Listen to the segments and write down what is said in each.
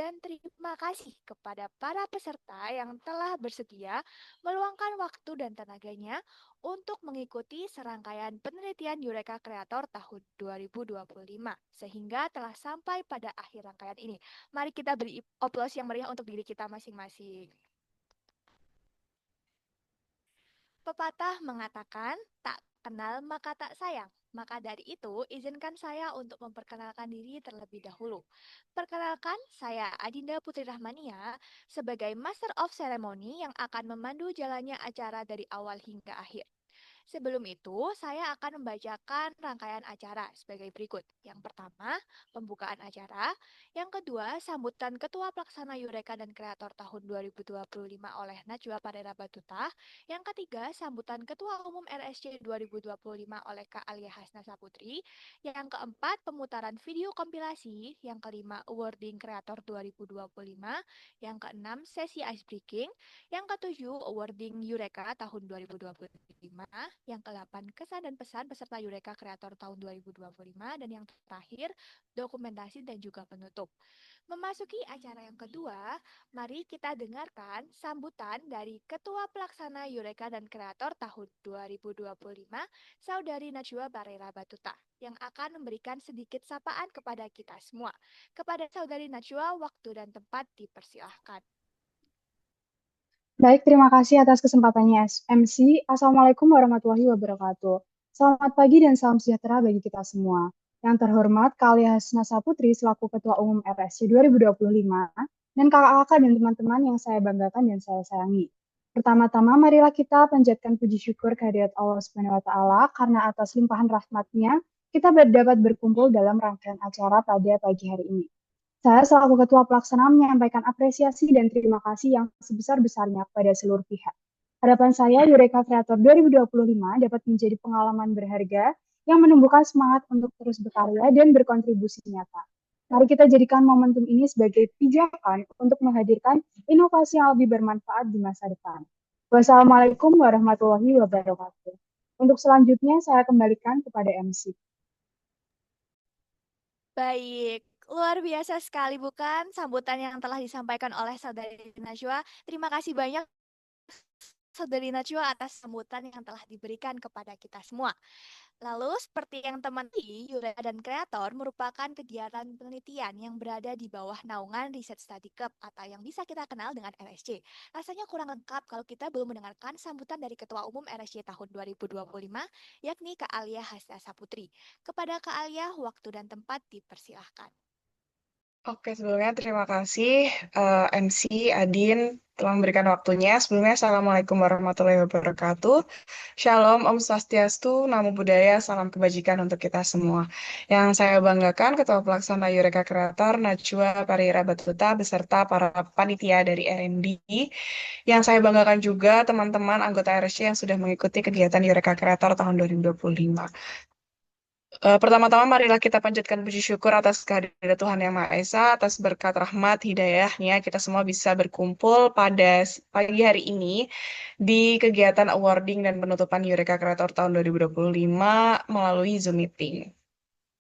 dan terima kasih kepada para peserta yang telah bersedia meluangkan waktu dan tenaganya untuk mengikuti serangkaian penelitian Eureka Creator tahun 2025 sehingga telah sampai pada akhir rangkaian ini. Mari kita beri oplos yang meriah untuk diri kita masing-masing. Pepatah mengatakan, tak kenal maka tak sayang. Maka dari itu, izinkan saya untuk memperkenalkan diri terlebih dahulu. Perkenalkan, saya Adinda Putri Rahmania sebagai Master of Ceremony yang akan memandu jalannya acara dari awal hingga akhir. Sebelum itu, saya akan membacakan rangkaian acara sebagai berikut. Yang pertama, pembukaan acara. Yang kedua, sambutan Ketua Pelaksana Eureka dan Kreator tahun 2025 oleh Najwa Parera Batuta. Yang ketiga, sambutan Ketua Umum RSC 2025 oleh Kak Alia Hasna Saputri. Yang keempat, pemutaran video kompilasi. Yang kelima, awarding Kreator 2025. Yang keenam, sesi ice breaking. Yang ketujuh, awarding Eureka tahun 2025. Yang ke-8, kesan dan pesan peserta Eureka Creator tahun 2025. Dan yang terakhir, dokumentasi dan juga penutup. Memasuki acara yang kedua, mari kita dengarkan sambutan dari Ketua Pelaksana Eureka dan Kreator tahun 2025, Saudari Najwa Barera Batuta, yang akan memberikan sedikit sapaan kepada kita semua. Kepada Saudari Najwa, waktu dan tempat dipersilahkan. Baik, terima kasih atas kesempatannya MC. Assalamualaikum warahmatullahi wabarakatuh. Selamat pagi dan salam sejahtera bagi kita semua. Yang terhormat, Kak Alia Hasna Saputri selaku Ketua Umum RSC 2025, dan kakak-kakak dan teman-teman yang saya banggakan dan saya sayangi. Pertama-tama, marilah kita panjatkan puji syukur kehadirat Allah Subhanahu wa Ta'ala karena atas limpahan rahmat-Nya kita dapat berkumpul dalam rangkaian acara pada pagi hari ini. Saya selaku Ketua Pelaksana menyampaikan apresiasi dan terima kasih yang sebesar-besarnya kepada seluruh pihak. Harapan saya, Eureka Creator 2025 dapat menjadi pengalaman berharga yang menumbuhkan semangat untuk terus berkarya dan berkontribusi nyata. Mari kita jadikan momentum ini sebagai pijakan untuk menghadirkan inovasi yang lebih bermanfaat di masa depan. Wassalamualaikum warahmatullahi wabarakatuh. Untuk selanjutnya, saya kembalikan kepada MC. Baik, luar biasa sekali bukan sambutan yang telah disampaikan oleh Saudari Najwa. Terima kasih banyak Saudari Najwa atas sambutan yang telah diberikan kepada kita semua. Lalu, seperti yang teman di Eureka dan Kreator merupakan kegiatan penelitian yang berada di bawah naungan Research Study Club atau yang bisa kita kenal dengan RSC. Rasanya kurang lengkap kalau kita belum mendengarkan sambutan dari Ketua Umum RSC tahun 2025, yakni Kak Alia Hasna Saputri. Kepada Kak Alia, waktu dan tempat dipersilahkan. Oke, sebelumnya terima kasih MC Adin telah memberikan waktunya. Sebelumnya, Assalamualaikum warahmatullahi wabarakatuh. Shalom, Om Swastiastu, Namo Buddhaya, salam kebajikan untuk kita semua. Yang saya banggakan, Ketua Pelaksana Eureka Creator, Najwa Parira Batuta, beserta para panitia dari R&D. Yang saya banggakan juga teman-teman anggota RSC yang sudah mengikuti kegiatan Eureka Creator tahun 2025. Pertama-tama marilah kita panjatkan puji syukur atas kehadiran Tuhan Yang Maha Esa, atas berkat rahmat hidayahnya kita semua bisa berkumpul pada pagi hari ini di kegiatan awarding dan penutupan Eureka Creator tahun 2025 melalui Zoom Meeting.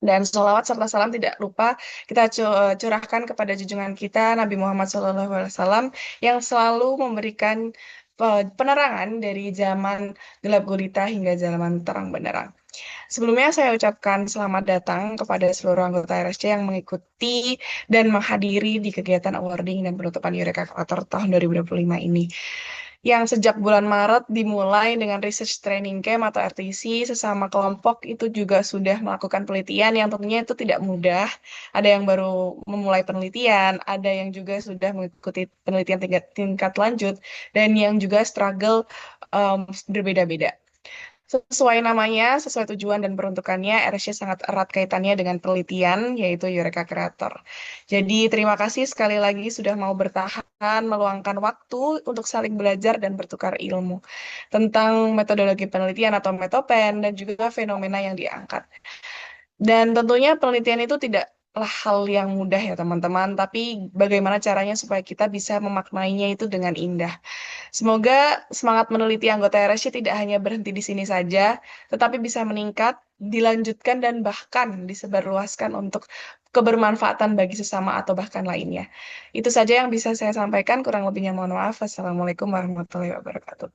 Dan sholawat serta salam tidak lupa kita curahkan kepada junjungan kita Nabi Muhammad SAW yang selalu memberikan penerangan dari zaman gelap gulita hingga zaman terang benderang. Sebelumnya saya ucapkan selamat datang kepada seluruh anggota RSC yang mengikuti dan menghadiri di kegiatan awarding dan penutupan Eureka Creator tahun 2025 ini. Yang sejak bulan Maret dimulai dengan Research Training Camp atau RTC, sesama kelompok itu juga sudah melakukan penelitian yang tentunya itu tidak mudah. Ada yang baru memulai penelitian, ada yang juga sudah mengikuti penelitian tingkat lanjut, dan yang juga struggle berbeda-beda. Sesuai namanya, sesuai tujuan dan peruntukannya, RSC sangat erat kaitannya dengan penelitian, yaitu Eureka Creator. Jadi, terima kasih sekali lagi sudah mau bertahan, meluangkan waktu untuk saling belajar dan bertukar ilmu tentang metodologi penelitian atau metopen, dan juga fenomena yang diangkat. Dan tentunya penelitian itu tidaklah hal yang mudah ya teman-teman, tapi bagaimana caranya supaya kita bisa memaknainya itu dengan indah. Semoga semangat meneliti anggota RSC tidak hanya berhenti di sini saja, tetapi bisa meningkat, dilanjutkan, dan bahkan disebarluaskan untuk kebermanfaatan bagi sesama atau bahkan lainnya. Itu saja yang bisa saya sampaikan, kurang lebihnya mohon maaf. Wassalamualaikum warahmatullahi wabarakatuh.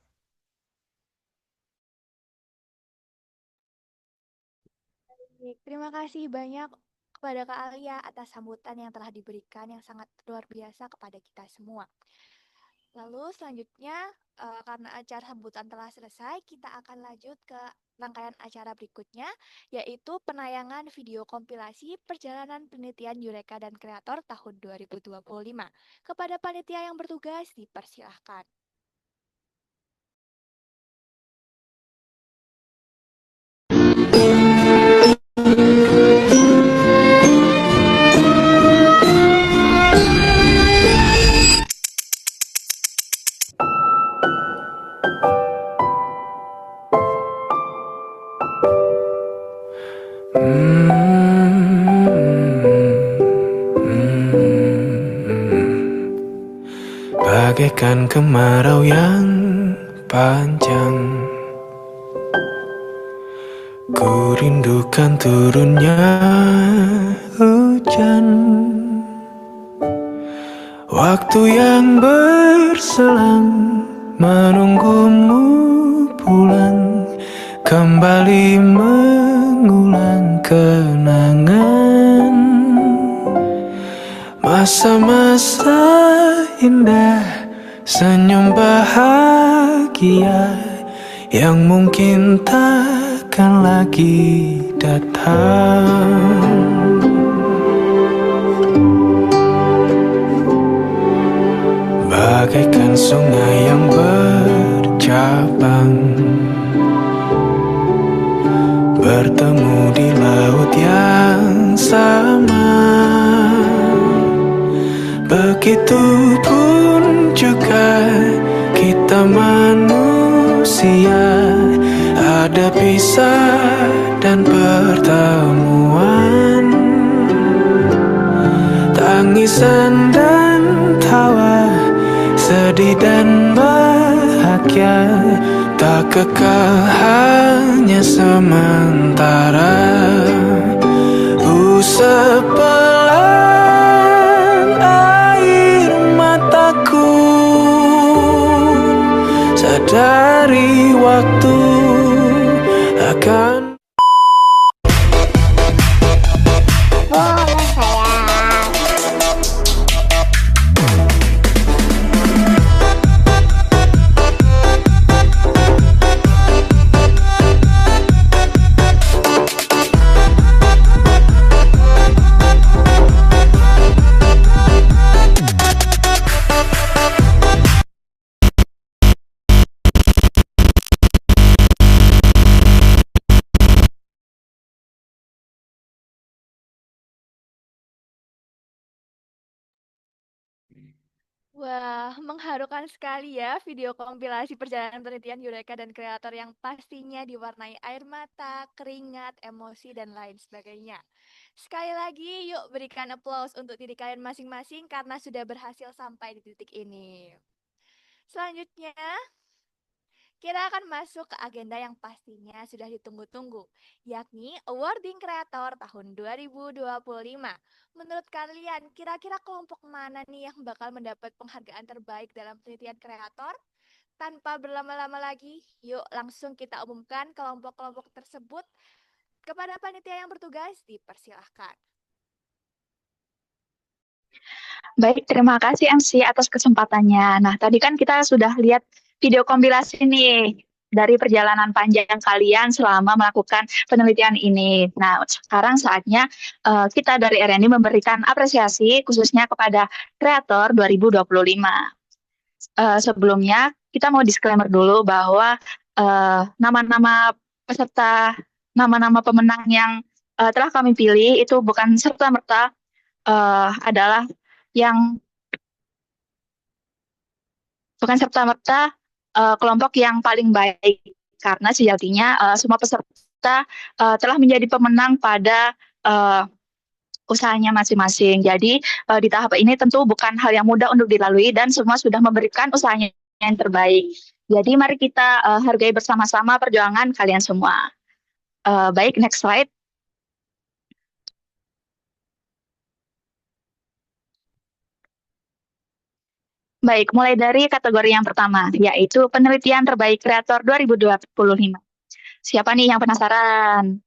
Baik, terima kasih banyak kepada Kak Alia atas sambutan yang telah diberikan yang sangat luar biasa kepada kita semua. Lalu selanjutnya, karena acara sambutan telah selesai, kita akan lanjut ke rangkaian acara berikutnya, yaitu penayangan video kompilasi perjalanan penelitian Eureka dan Kreator tahun 2025. Kepada panitia yang bertugas, dipersilahkan. Bagaikan kemarau yang panjang, ku rindukan turunnya hujan. Waktu yang berselang menunggumu pulang, kembali mengulang kenangan masa-masa indah, senyum bahagia yang mungkin takkan lagi datang. Bagaikan sungai yang bercabang, bertemu di laut yang sama. Begitupun juga kita manusia, ada pisah dan pertemuan, tangisan dan tawa, sedih dan bahagia, tak kekal hanya sementara. Usap pelan air mataku, sadari waktu akan. Boleh sayang. Wah, mengharukan sekali ya video kompilasi perjalanan penelitian Eureka dan kreator yang pastinya diwarnai air mata, keringat, emosi, dan lain sebagainya. Sekali lagi, yuk berikan aplaus untuk diri kalian masing-masing karena sudah berhasil sampai di titik ini. Selanjutnya, kita akan masuk ke agenda yang pastinya sudah ditunggu-tunggu, yakni Awarding Creator tahun 2025. Menurut kalian, kira-kira kelompok mana nih yang bakal mendapat penghargaan terbaik dalam penelitian kreator? Tanpa berlama-lama lagi, yuk langsung kita umumkan kelompok-kelompok tersebut kepada panitia yang bertugas, dipersilahkan. Baik, terima kasih MC atas kesempatannya. Nah, tadi kan kita sudah lihat video kompilasi nih dari perjalanan panjang kalian selama melakukan penelitian ini. Nah, sekarang saatnya kita dari RNI memberikan apresiasi khususnya kepada kreator 2025. Sebelumnya, kita mau disclaimer dulu bahwa nama-nama peserta, nama-nama pemenang yang telah kami pilih itu bukan serta-merta adalah yang bukan serta-merta kelompok yang paling baik, karena sejatinya semua peserta telah menjadi pemenang pada usahanya masing-masing. Jadi di tahap ini tentu bukan hal yang mudah untuk dilalui dan semua sudah memberikan usahanya yang terbaik. Jadi mari kita hargai bersama-sama perjuangan kalian semua. Baik, next slide. Baik, mulai dari kategori yang pertama, yaitu penelitian terbaik kreator 2025. Siapa nih yang penasaran?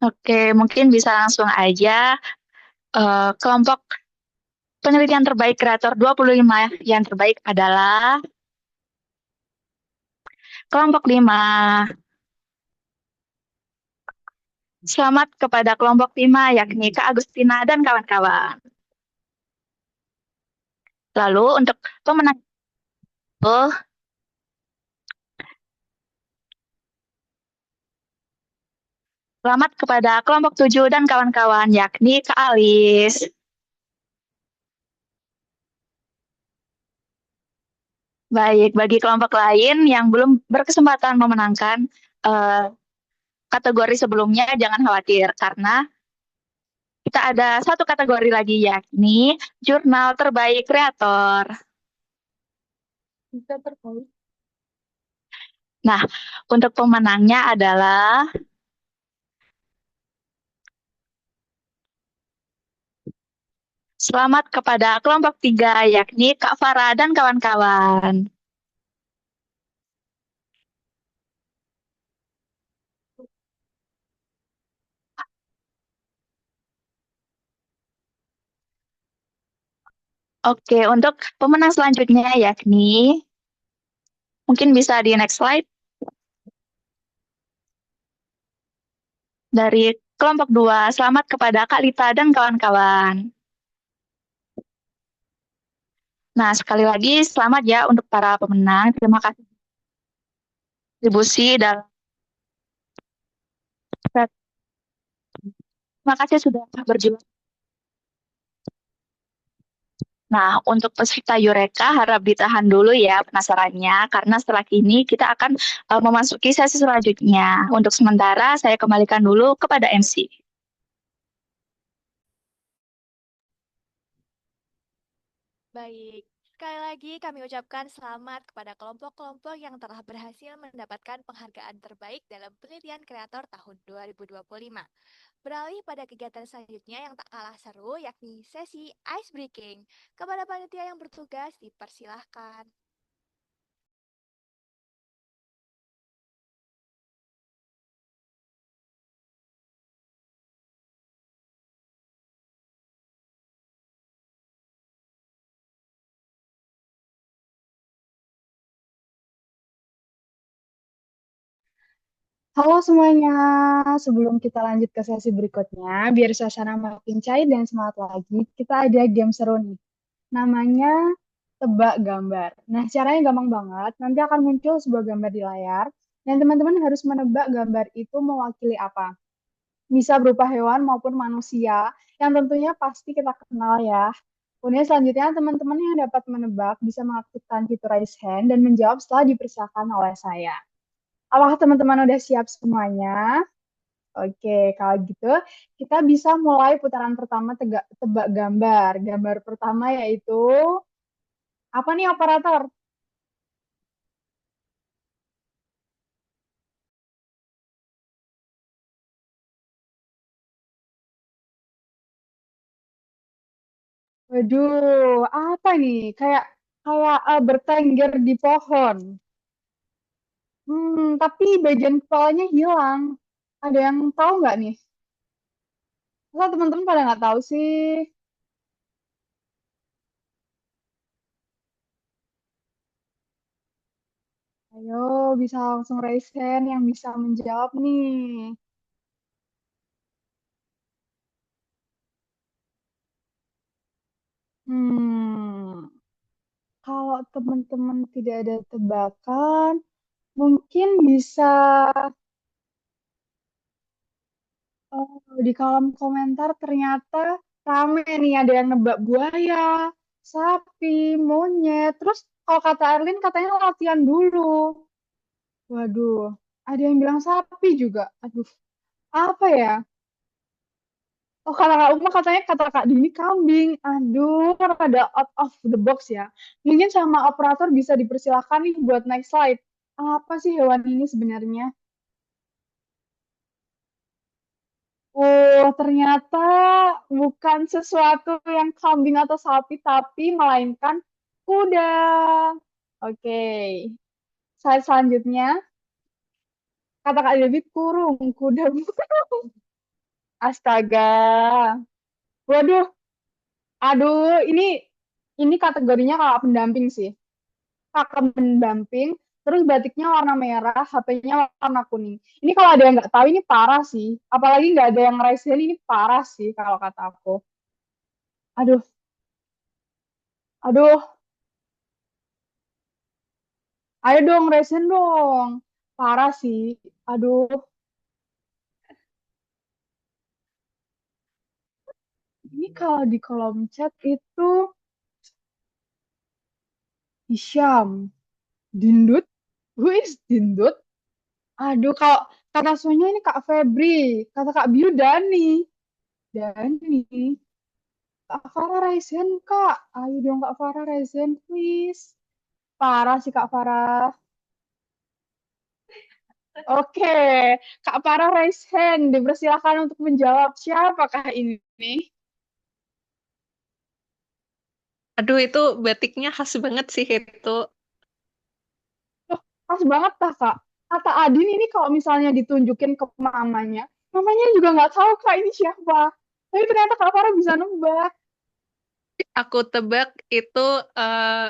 Oke, mungkin bisa langsung aja. Kelompok penelitian terbaik kreator 25 yang terbaik adalah kelompok 5. Selamat kepada kelompok 5, yakni Kak Agustina dan kawan-kawan. Lalu untuk pemenang itu, selamat kepada kelompok 7 dan kawan-kawan, yakni Kak Alis. Baik, bagi kelompok lain yang belum berkesempatan memenangkan eh, kategori sebelumnya, jangan khawatir, karena kita ada satu kategori lagi, yakni jurnal terbaik kreator. Bisa terkait. Nah, untuk pemenangnya adalah selamat kepada kelompok 3, yakni Kak Farah dan kawan-kawan. Oke, untuk pemenang selanjutnya yakni, mungkin bisa di next slide, dari kelompok 2, selamat kepada Kak Lita dan kawan-kawan. Nah, sekali lagi selamat ya untuk para pemenang. Terima kasih kontribusi dalam terima kasih sudah berjuang. Nah, untuk peserta Eureka harap ditahan dulu ya penasarannya, karena setelah ini kita akan memasuki sesi selanjutnya. Untuk sementara, saya kembalikan dulu kepada MC. Baik, sekali lagi kami ucapkan selamat kepada kelompok-kelompok yang telah berhasil mendapatkan penghargaan terbaik dalam penelitian kreator tahun 2025. Beralih pada kegiatan selanjutnya yang tak kalah seru, yakni sesi ice breaking. Kepada panitia yang bertugas, dipersilahkan. Halo semuanya, sebelum kita lanjut ke sesi berikutnya, biar suasana makin cair dan semangat lagi, kita ada game seru nih. Namanya tebak gambar. Nah, caranya gampang banget. Nanti akan muncul sebuah gambar di layar, dan teman-teman harus menebak gambar itu mewakili apa. Bisa berupa hewan maupun manusia, yang tentunya pasti kita kenal ya. Kemudian selanjutnya, teman-teman yang dapat menebak bisa mengaktifkan fitur raise hand dan menjawab setelah dipersilakan oleh saya. Apakah teman-teman udah siap semuanya? Oke, kalau gitu kita bisa mulai putaran pertama tebak gambar. Gambar pertama yaitu apa nih operator? Waduh, apa nih? Kayak kayak bertengger di pohon. Tapi bagian kepalanya hilang. Ada yang tahu nggak nih? Masa teman-teman pada nggak tahu sih? Ayo, bisa langsung raise hand yang bisa menjawab nih. Hmm, kalau teman-teman tidak ada tebakan, mungkin bisa di kolom komentar ternyata rame nih ada yang nebak buaya, sapi, monyet. Terus kalau kata Erlin katanya latihan dulu. Waduh, ada yang bilang sapi juga. Aduh, apa ya? Oh, kalau Kak Uma katanya kata Kak Dini kambing. Aduh, kan ada out of the box ya. Mungkin sama operator bisa dipersilakan nih buat next slide. Apa sih hewan ini sebenarnya? Ternyata bukan sesuatu yang kambing atau sapi, tapi melainkan kuda. Oke, slide selanjutnya. Kata Kak Devi, kurung, kuda kurung. Astaga. Waduh, aduh, ini kategorinya kakak pendamping sih. Kakak pendamping, terus batiknya warna merah, HP-nya warna kuning. Ini kalau ada yang nggak tahu ini parah sih. Apalagi nggak ada yang ngerasain ini parah sih kalau kata aku. Aduh, aduh, ayo dong resen dong. Parah sih. Aduh, ini kalau di kolom chat itu Hisham, Dindut, who is Dindut? Aduh, kalau kata Sonya ini Kak Febri, kata Kak Biu Dani. Dani, Kak Farah Raisen, Kak. Ayo dong Kak Farah Raisen, please. Parah sih Kak Farah. Oke, Kak Farah Raisen, dipersilakan untuk menjawab siapakah ini? Aduh, itu batiknya khas banget sih itu. Loh, pas banget tak Kak. Kata Adin ini kalau misalnya ditunjukin ke mamanya, mamanya juga nggak tahu Kak ini siapa. Tapi ternyata Kak Farah bisa nebak. Aku tebak itu eh,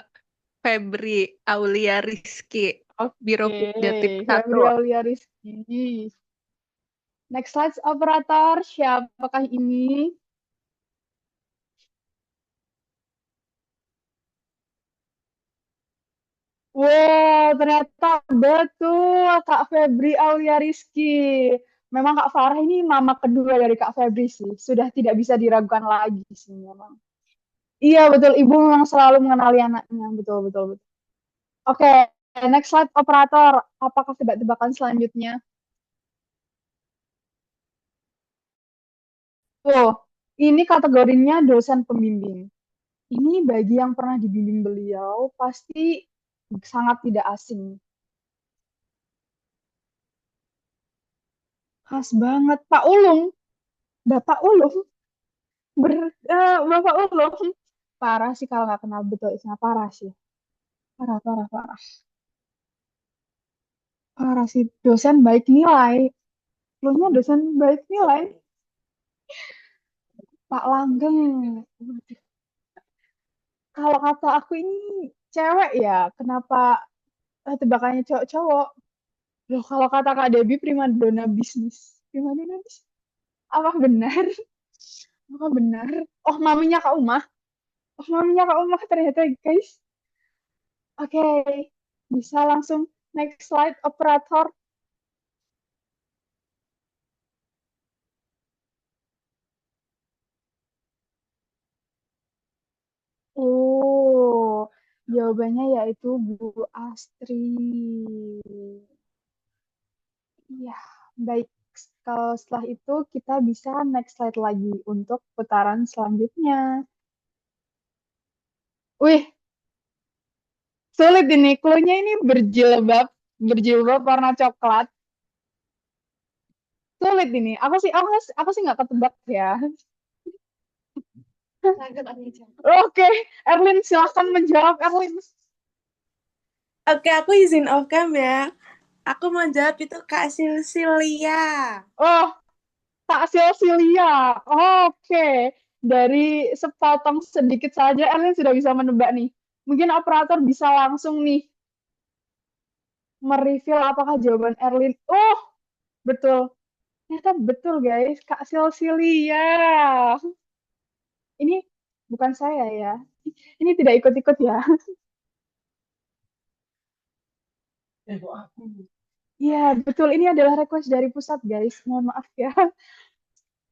Febri Aulia Rizky, Biro Oke, Jatim satu. Febri Aulia Rizky. Next slide, operator. Siapakah ini? Wow, ternyata betul Kak Febri Aulia Rizky. Memang Kak Farah ini mama kedua dari Kak Febri sih. Sudah tidak bisa diragukan lagi sih memang. Iya betul, ibu memang selalu mengenali anaknya. Betul, betul, betul. Oke, next slide operator. Apakah tebak-tebakan selanjutnya? Oh, ini kategorinya dosen pembimbing. Ini bagi yang pernah dibimbing beliau pasti sangat tidak asing. Khas banget. Pak Ulung, Bapak Ulung, Bapak Ulung. Parah sih kalau nggak kenal betul isinya. Parah sih. Parah, parah, parah. Parah sih. Dosen baik nilai. Lu dosen baik nilai. Pak Langgeng. Kalau kata aku ini cewek ya, kenapa tebakannya cowok-cowok? Loh, kalau kata Kak Debbie primadona bisnis. Primadona bisnis. Apa benar? Apa benar? Oh, maminya Kak Umah. Oh, maminya Kak Umah ternyata, guys. Oke, bisa langsung next slide, operator. Oh, jawabannya yaitu Bu Astri. Iya, baik. Kalau setelah itu kita bisa next slide lagi untuk putaran selanjutnya. Wih, sulit ini. Clue-nya ini berjilbab warna coklat. Sulit ini. Aku sih nggak ketebak ya. Oke, Erlin silahkan menjawab, Erlin. Oke, aku izin off cam ya. Aku mau jawab itu Kak Silsilia. Oh, Kak Silsilia. Oke, dari sepotong sedikit saja, Erlin sudah bisa menebak nih. Mungkin operator bisa langsung nih mereveal apakah jawaban Erlin. Oh, betul. Ternyata betul, guys. Kak Silsilia. Ini bukan saya ya. Ini tidak ikut-ikut ya. Iya, betul. Ini adalah request dari pusat, guys. Mohon maaf ya.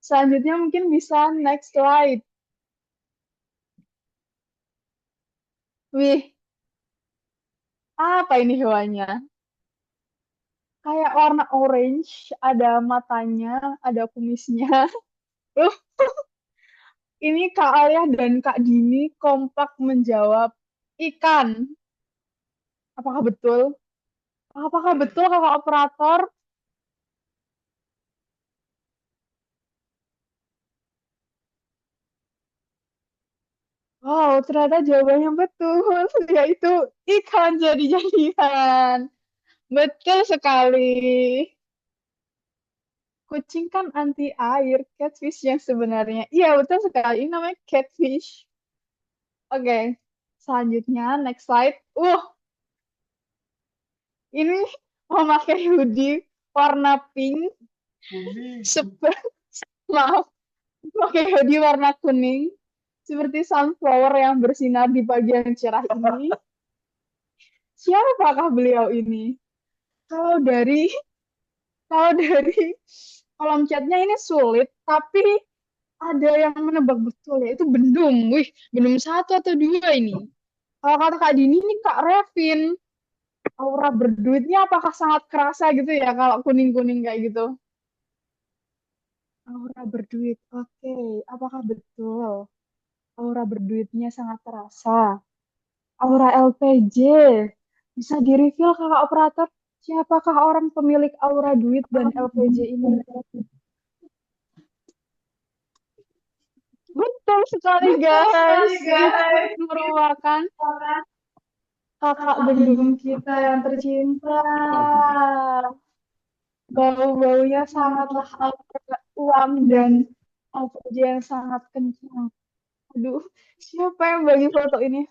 Selanjutnya mungkin bisa next slide. Wih, apa ini hewannya? Kayak warna orange, ada matanya, ada kumisnya. Uh, ini Kak Alia dan Kak Dini kompak menjawab ikan. Apakah betul? Apakah betul kakak operator? Wow, ternyata jawabannya betul, yaitu ikan jadi-jadian. Betul sekali. Kucing kan anti air, catfish yang sebenarnya. Iya, betul sekali. Ini namanya catfish. Oke, selanjutnya next slide. Ini memakai hoodie warna pink. Maaf, pakai hoodie warna kuning. Seperti sunflower yang bersinar di pagi yang cerah ini. Siapakah beliau ini? Kalau dari kalau dari kolom chatnya ini sulit, tapi ada yang menebak betul ya itu bendung. Wih, bendung satu atau dua ini? Kalau kata Kak Dini ini Kak Revin, aura berduitnya apakah sangat kerasa gitu ya kalau kuning-kuning kayak gitu? Aura berduit, oke. Apakah betul? Aura berduitnya sangat terasa. Aura LPG. Bisa di-reveal kakak operator? Siapakah orang pemilik aura duit dan LPG ini? Betul sekali guys. Itu merupakan kakak bendung kita yang tercinta. Bau-baunya sangatlah uang dan LPG yang sangat kencang. Aduh, siapa yang bagi foto ini?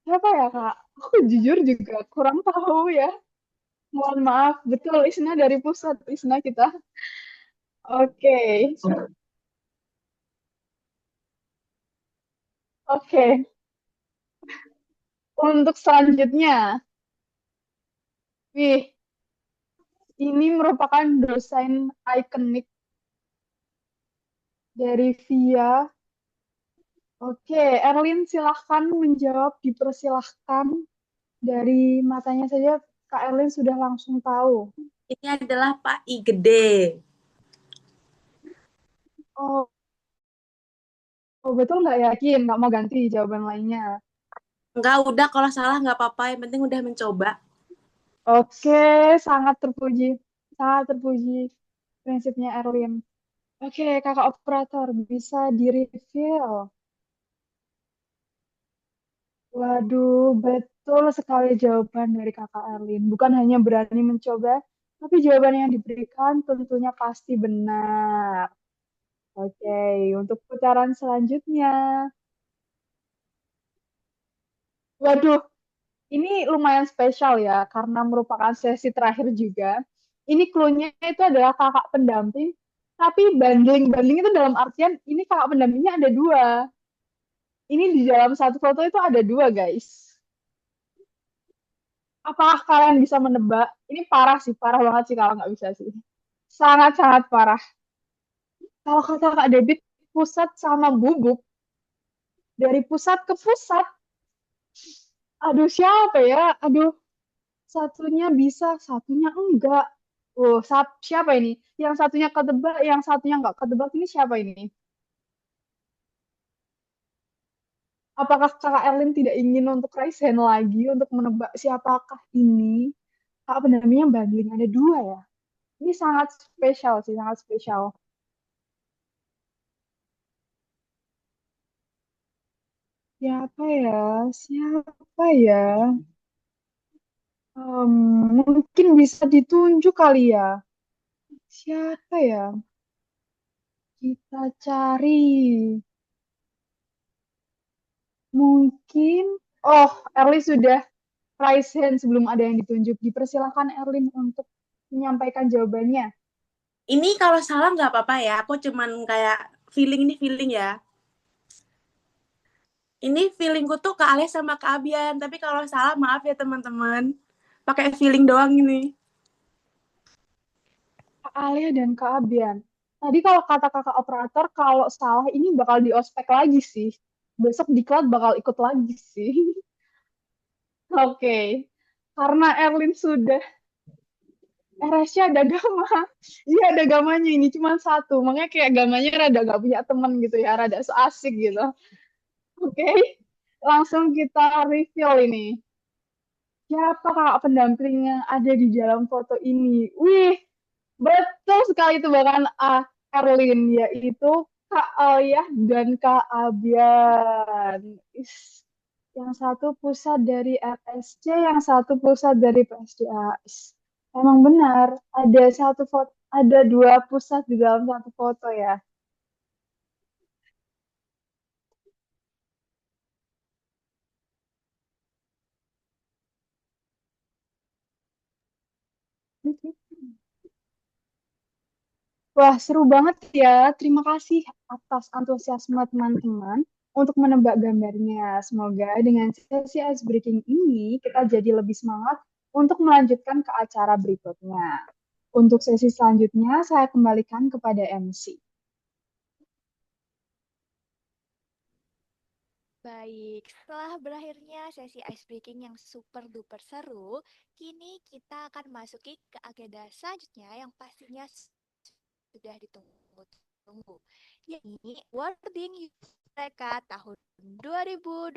Siapa ya kak? Aku jujur juga kurang tahu ya. Mohon maaf, betul Isna dari pusat Isna kita. Oke, oke. Untuk selanjutnya, wih, ini merupakan desain ikonik dari Via. Oke, Erlin silahkan menjawab, dipersilahkan. Dari matanya saja, Kak Erlin sudah langsung tahu. Ini adalah Pak I Gede. Oh, oh betul nggak yakin? Nggak mau ganti jawaban lainnya. Enggak, udah kalau salah nggak apa-apa. Yang penting udah mencoba. Oke, sangat terpuji. Sangat terpuji prinsipnya Erlin. Oke, kakak operator bisa di-reveal. Waduh, betul sekali jawaban dari kakak Erlin. Bukan hanya berani mencoba, tapi jawaban yang diberikan tentunya pasti benar. Oke, untuk putaran selanjutnya. Waduh, ini lumayan spesial ya, karena merupakan sesi terakhir juga. Ini clue-nya itu adalah kakak pendamping, tapi banding-banding itu dalam artian ini kakak pendampingnya ada dua. Ini di dalam satu foto itu ada dua, guys. Apakah kalian bisa menebak? Ini parah sih, parah banget sih kalau nggak bisa sih. Sangat-sangat parah. Kalau kata Kak Debit, pusat sama bubuk, dari pusat ke pusat, aduh siapa ya? Aduh, satunya bisa, satunya enggak. Siapa ini? Yang satunya ketebak, yang satunya enggak ketebak ini siapa ini? Apakah Kakak Erlin tidak ingin untuk raise hand lagi untuk menebak siapakah ini? Kakak pendampingnya banding ada dua ya. Ini sangat spesial sih, sangat spesial. Siapa ya? Siapa ya? Em, mungkin bisa ditunjuk kali ya. Siapa ya? Kita cari. Mungkin. Oh, Erli sudah raise hand sebelum ada yang ditunjuk. Dipersilakan Erlin untuk menyampaikan jawabannya. Ini kalau salah nggak apa-apa ya. Aku cuman kayak feeling ini feeling ya. Ini feelingku tuh ke Ales sama ke Abian. Tapi kalau salah maaf ya teman-teman. Pakai feeling doang ini. Kak Alia dan Kak Abian. Tadi kalau kata kakak operator, kalau salah ini bakal diospek lagi sih. Besok diklat bakal ikut lagi sih. Oke. Karena Erlin sudah RS-nya ada gama. Iya ada gamanya ini cuma satu. Makanya kayak gamanya rada gak punya temen gitu ya. Rada so asik gitu. Oke. Langsung kita reveal ini. Siapa kakak pendamping yang ada di dalam foto ini? Wih, betul sekali itu bahkan Erlin, yaitu Kak Alia dan Kak Abian. Is, yang satu pusat dari FSC, yang satu pusat dari PSDA. Emang benar, ada satu foto, ada dua pusat di dalam satu foto ya. Wah, seru banget ya. Terima kasih atas antusiasme teman-teman untuk menebak gambarnya. Semoga dengan sesi ice breaking ini kita jadi lebih semangat untuk melanjutkan ke acara berikutnya. Untuk sesi selanjutnya, saya kembalikan kepada MC. Baik, setelah berakhirnya sesi ice breaking yang super duper seru, kini kita akan masuki ke agenda selanjutnya yang pastinya sudah ditunggu-tunggu, yakni Wording Eureka tahun 2025.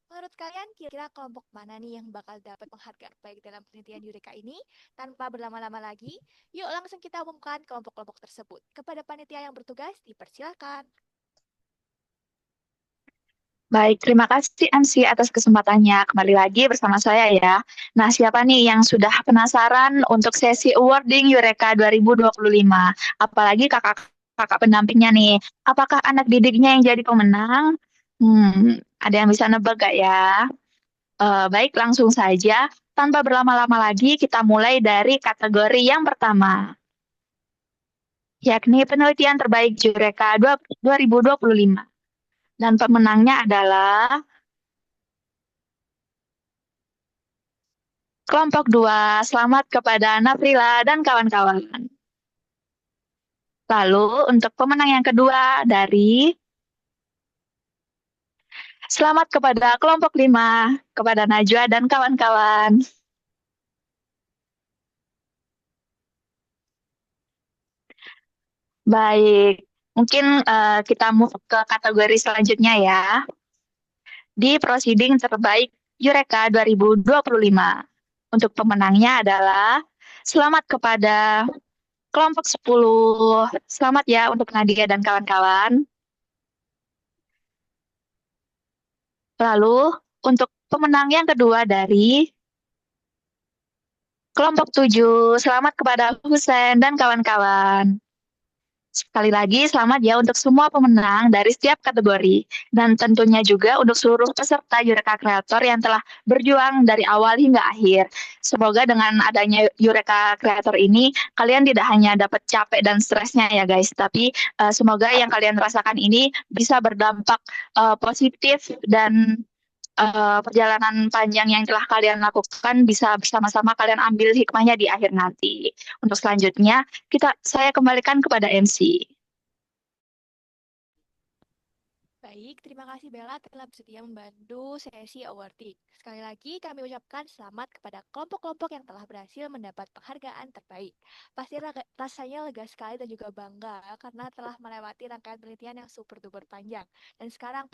Menurut kalian kira-kira kelompok mana nih yang bakal dapat penghargaan baik dalam penelitian Eureka ini? Tanpa berlama-lama lagi, yuk langsung kita umumkan kelompok-kelompok tersebut. Kepada panitia yang bertugas, dipersilakan. Baik, terima kasih MC atas kesempatannya. Kembali lagi bersama saya ya. Nah, siapa nih yang sudah penasaran untuk sesi awarding Eureka 2025? Apalagi kakak-kakak pendampingnya nih. Apakah anak didiknya yang jadi pemenang? Ada yang bisa nebak gak ya? Baik, langsung saja. Tanpa berlama-lama lagi, kita mulai dari kategori yang pertama, yakni penelitian terbaik Eureka 2025. Dan pemenangnya adalah kelompok 2, selamat kepada Nafrila dan kawan-kawan. Lalu untuk pemenang yang kedua dari selamat kepada kelompok 5, kepada Najwa dan kawan-kawan. Baik, mungkin kita move ke kategori selanjutnya ya. Di proceeding terbaik Eureka 2025. Untuk pemenangnya adalah selamat kepada kelompok 10. Selamat ya untuk Nadia dan kawan-kawan. Lalu untuk pemenang yang kedua dari kelompok 7, selamat kepada Husen dan kawan-kawan. Sekali lagi, selamat ya untuk semua pemenang dari setiap kategori. Dan tentunya juga untuk seluruh peserta Eureka Creator yang telah berjuang dari awal hingga akhir. Semoga dengan adanya Eureka Creator ini, kalian tidak hanya dapat capek dan stresnya ya guys, tapi semoga yang kalian rasakan ini bisa berdampak positif dan perjalanan panjang yang telah kalian lakukan bisa bersama-sama kalian ambil hikmahnya di akhir nanti. Untuk selanjutnya, saya kembalikan kepada MC. Baik, terima kasih Bella telah bersedia membantu sesi awarding. Sekali lagi kami ucapkan selamat kepada kelompok-kelompok yang telah berhasil mendapat penghargaan terbaik. Pasti rasanya lega sekali dan juga bangga karena telah melewati rangkaian penelitian yang super duper panjang. Dan sekarang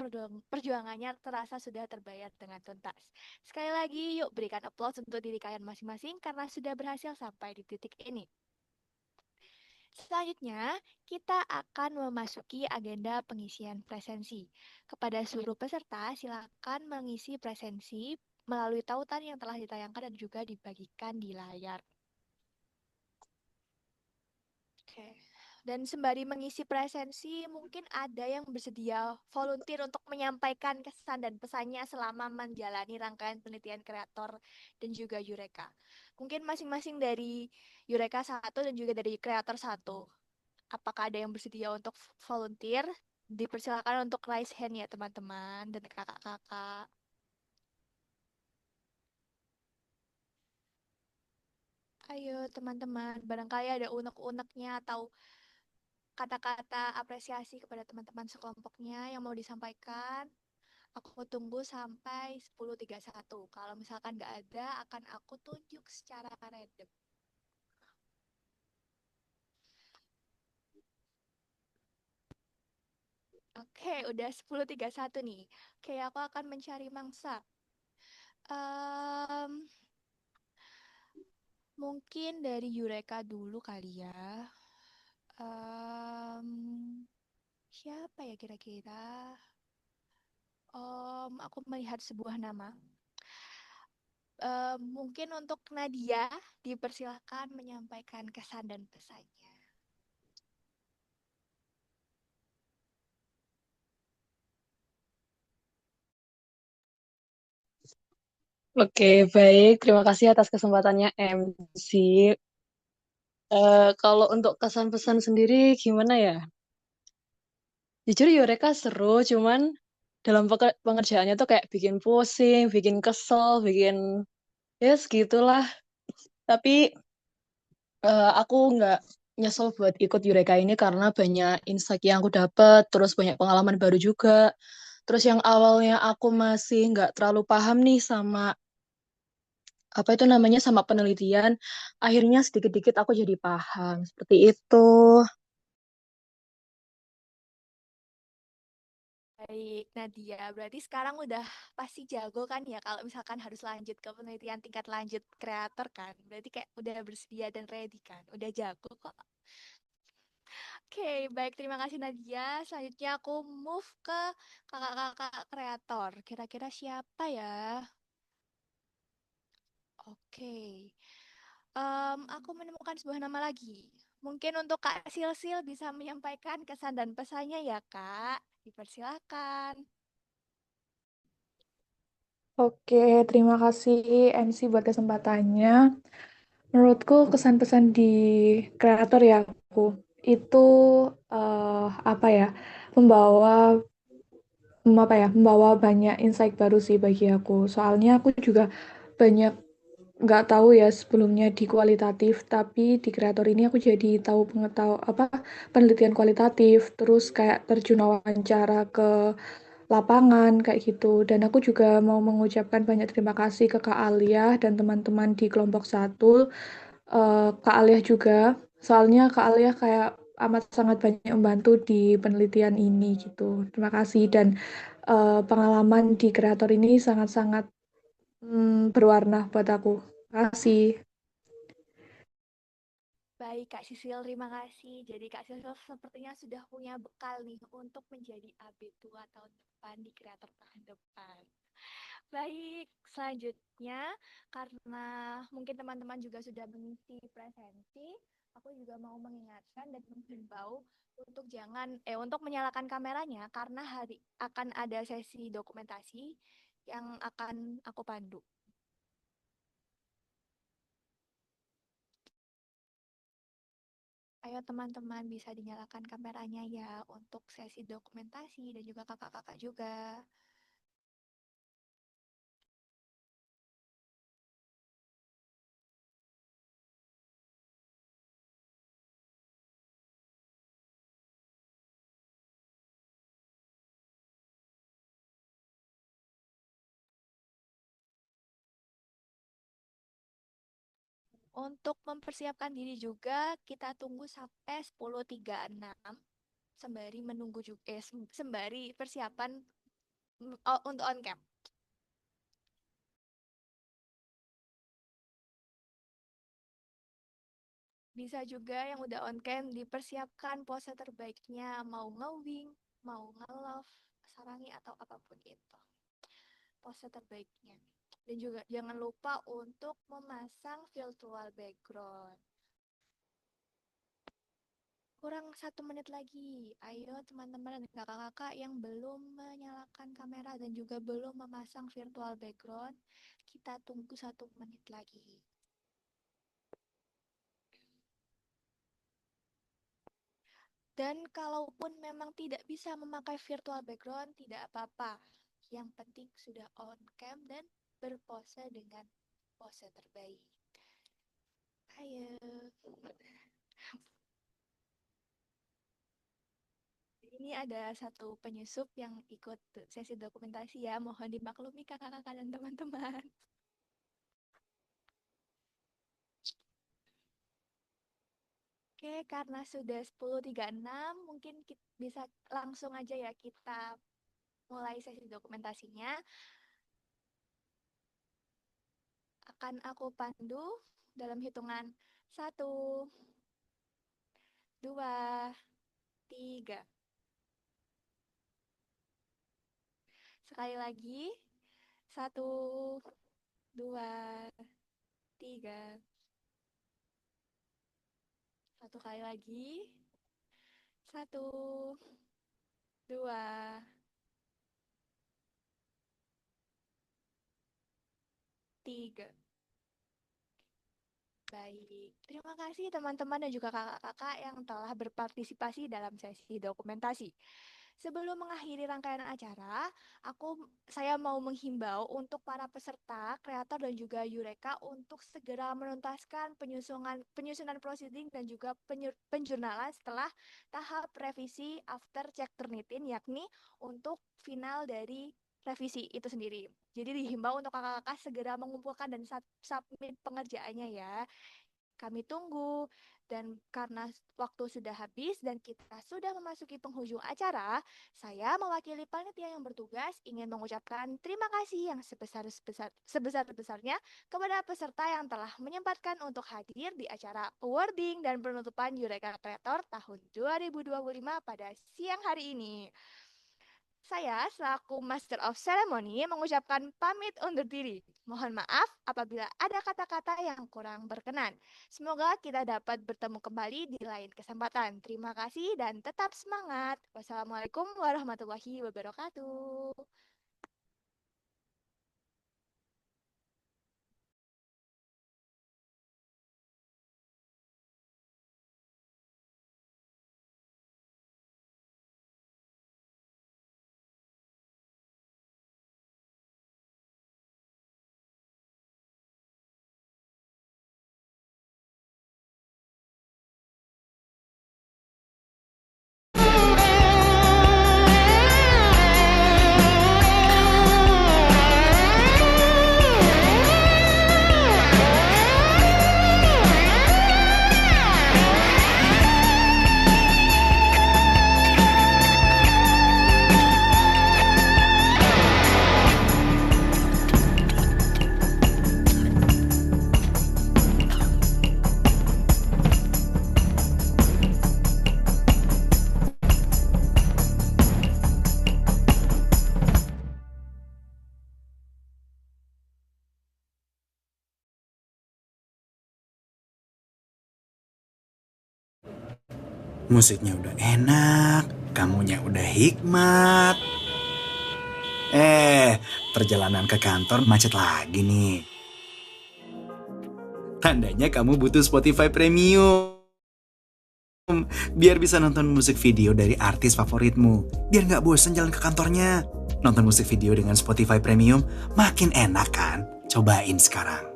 perjuangannya terasa sudah terbayar dengan tuntas. Sekali lagi yuk berikan aplaus untuk diri kalian masing-masing karena sudah berhasil sampai di titik ini. Selanjutnya, kita akan memasuki agenda pengisian presensi. Kepada seluruh peserta, silakan mengisi presensi melalui tautan yang telah ditayangkan dan juga dibagikan di layar. Oke. Dan sembari mengisi presensi, mungkin ada yang bersedia volunteer untuk menyampaikan kesan dan pesannya selama menjalani rangkaian penelitian kreator dan juga Eureka. Mungkin masing-masing dari Eureka 1 dan juga dari kreator 1. Apakah ada yang bersedia untuk volunteer? Dipersilakan untuk raise hand ya teman-teman dan kakak-kakak. Ayo teman-teman, barangkali ada unek-uneknya atau kata-kata apresiasi kepada teman-teman sekelompoknya yang mau disampaikan. Aku tunggu sampai 10.31. Kalau misalkan nggak ada, akan aku tunjuk secara random. Oke, udah 10.31 nih. Oke, aku akan mencari mangsa. Mungkin dari Eureka dulu kali ya. Um, Siapa ya kira-kira? Aku melihat sebuah nama. Mungkin untuk Nadia, dipersilahkan menyampaikan kesan dan pesannya. Oke, baik. Terima kasih atas kesempatannya MC. Kalau untuk kesan pesan sendiri gimana ya? Jujur Eureka seru, cuman dalam pengerjaannya tuh kayak bikin pusing, bikin kesel, bikin ya segitulah. Tapi aku nggak nyesel buat ikut Eureka ini karena banyak insight yang aku dapet, terus banyak pengalaman baru juga. Terus yang awalnya aku masih nggak terlalu paham nih sama apa itu namanya sama penelitian, akhirnya sedikit-sedikit aku jadi paham. Seperti itu. Baik, Nadia. Berarti sekarang udah pasti jago kan ya kalau misalkan harus lanjut ke penelitian tingkat lanjut kreator kan. Berarti kayak udah bersedia dan ready kan. Udah jago kok. Oke, baik. Terima kasih Nadia. Selanjutnya aku move ke kakak-kakak kreator. Kira-kira siapa ya? Oke. Aku menemukan sebuah nama lagi. Mungkin untuk Kak Silsil bisa menyampaikan kesan dan pesannya ya, Kak. Dipersilakan. Oke, terima kasih MC buat kesempatannya. Menurutku kesan-pesan di kreator ya aku itu apa ya membawa membawa banyak insight baru sih bagi aku. Soalnya aku juga banyak nggak tahu ya sebelumnya di kualitatif, tapi di kreator ini aku jadi tahu penelitian kualitatif, terus kayak terjun wawancara ke lapangan kayak gitu. Dan aku juga mau mengucapkan banyak terima kasih ke Kak Alia dan teman-teman di kelompok satu, Kak Alia juga. Soalnya Kak Alia kayak amat sangat banyak membantu di penelitian ini gitu. Terima kasih dan pengalaman di kreator ini sangat-sangat berwarna buat aku. Terima kasih. Baik, Kak Sisil, terima kasih. Jadi Kak Sisil sepertinya sudah punya bekal nih untuk menjadi AB2 tahun depan di kreator tahun depan. Baik, selanjutnya karena mungkin teman-teman juga sudah mengisi presensi, aku juga mau mengingatkan dan menghimbau untuk untuk menyalakan kameranya karena hari akan ada sesi dokumentasi yang akan aku pandu. Ayo teman-teman bisa dinyalakan kameranya ya untuk sesi dokumentasi dan juga kakak-kakak juga. Untuk mempersiapkan diri juga, kita tunggu sampai 10.36 sembari menunggu juga sembari persiapan untuk on cam. Bisa juga yang udah on cam dipersiapkan pose terbaiknya, mau nge-wing, mau nge-love, sarangi atau apapun itu. Pose terbaiknya. Dan juga jangan lupa untuk memasang virtual background. Kurang 1 menit lagi. Ayo teman-teman dan kakak-kakak yang belum menyalakan kamera dan juga belum memasang virtual background, kita tunggu 1 menit lagi. Dan kalaupun memang tidak bisa memakai virtual background, tidak apa-apa. Yang penting sudah on cam dan berpose dengan pose terbaik. Ayo. Ini ada satu penyusup yang ikut sesi dokumentasi ya. Mohon dimaklumi kakak-kakak dan teman-teman. Oke, karena sudah 10.36, mungkin bisa langsung aja ya kita mulai sesi dokumentasinya. Akan aku pandu dalam hitungan 1, 2, 3. Sekali lagi. 1, 2, 3. Satu kali lagi. 1, 2, 3. Baik, terima kasih teman-teman dan juga kakak-kakak yang telah berpartisipasi dalam sesi dokumentasi. Sebelum mengakhiri rangkaian acara, saya mau menghimbau untuk para peserta, kreator dan juga Yureka untuk segera menuntaskan penyusunan proceeding dan juga penjurnalan setelah tahap revisi after check Turnitin, yakni untuk final dari revisi itu sendiri. Jadi dihimbau untuk kakak-kakak segera mengumpulkan dan submit pengerjaannya ya. Kami tunggu. Dan karena waktu sudah habis dan kita sudah memasuki penghujung acara, saya mewakili panitia yang bertugas ingin mengucapkan terima kasih yang sebesar-besarnya kepada peserta yang telah menyempatkan untuk hadir di acara awarding dan penutupan Yureka Creator tahun 2025 pada siang hari ini. Saya selaku Master of Ceremony mengucapkan pamit undur diri. Mohon maaf apabila ada kata-kata yang kurang berkenan. Semoga kita dapat bertemu kembali di lain kesempatan. Terima kasih dan tetap semangat. Wassalamualaikum warahmatullahi wabarakatuh. Musiknya udah enak, kamunya udah hikmat. Perjalanan ke kantor macet lagi nih. Tandanya kamu butuh Spotify Premium. Biar bisa nonton musik video dari artis favoritmu. Biar nggak bosan jalan ke kantornya. Nonton musik video dengan Spotify Premium makin enak kan? Cobain sekarang.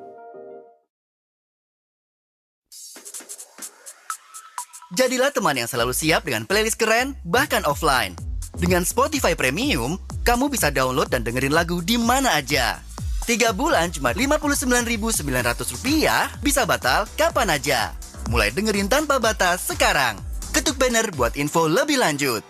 Jadilah teman yang selalu siap dengan playlist keren, bahkan offline. Dengan Spotify Premium, kamu bisa download dan dengerin lagu di mana aja. 3 bulan cuma Rp59.900, bisa batal kapan aja. Mulai dengerin tanpa batas sekarang. Ketuk banner buat info lebih lanjut.